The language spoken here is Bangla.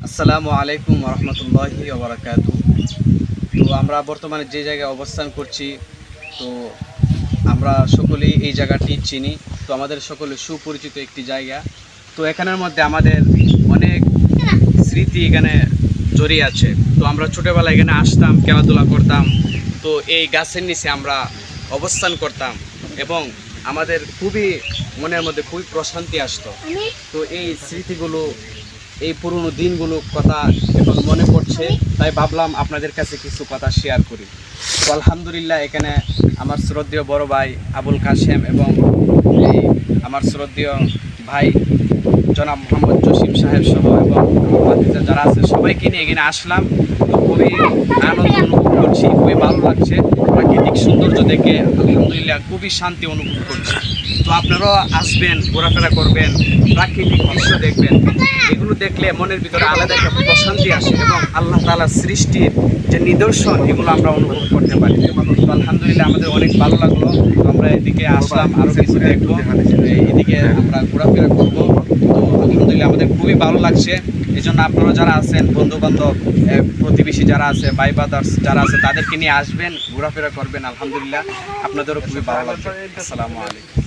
আসসালামু আলাইকুম রহমতুল্লাহি ওয়া বারাকাতুহু। তো আমরা বর্তমানে যে জায়গায় অবস্থান করছি, তো আমরা সকলেই এই জায়গাটি চিনি। তো আমাদের সকলে সুপরিচিত একটি জায়গা। তো এখানের মধ্যে আমাদের অনেক স্মৃতি এখানে জড়িয়ে আছে। তো আমরা ছোটোবেলায় এখানে আসতাম, খেলাধুলা করতাম। তো এই গাছের নিচে আমরা অবস্থান করতাম এবং আমাদের খুবই মনের মধ্যে খুবই প্রশান্তি আসতো। তো এই স্মৃতিগুলো, এই পুরনো দিনগুলো কথা এখন মনে পড়ছে, তাই ভাবলাম আপনাদের কাছে কিছু কথা শেয়ার করি। তো আলহামদুলিল্লাহ, এখানে আমার শ্রদ্ধেয় বড় ভাই আবুল কাশেম এবং এই আমার শ্রদ্ধেয় ভাই জনাব মোহাম্মদ জসিম সাহেব সহ এবং আমার যারা আছে সবাইকে নিয়ে এখানে আসলাম। তো খুবই আনন্দ অনুভব করছি, খুবই ভালো লাগছে। প্রাকৃতিক সৌন্দর্য দেখে আলহামদুলিল্লাহ খুবই শান্তি অনুভব করছি। তো আপনারাও আসবেন, ঘোরাফেরা করবেন, প্রাকৃতিক দৃশ্য দেখবেন। এগুলো দেখলে মনের ভিতরে আলাদা একটা প্রশান্তি আসে এবং আল্লাহ তাআলার সৃষ্টির যে নিদর্শন, এগুলো আমরা অনুভব করতে পারি। তো আলহামদুলিল্লাহ আমাদের অনেক ভালো লাগলো। তো আমরা এদিকে আসলাম, আরও কিছু দেখবো, এদিকে আমরা ঘোরাফেরা করবো। তো আলহামদুলিল্লাহ আমাদের খুবই ভালো লাগছে। এই জন্য আপনারা যারা আছেন, বন্ধুবান্ধব, প্রতিবেশী যারা আছে, ভাই ব্রাদার্স যারা আছে, তাদেরকে নিয়ে আসবেন, ঘোরাফেরা করবেন। আলহামদুলিল্লাহ আপনাদেরও খুবই ভালো লাগবে। আসসালামু আলাইকুম।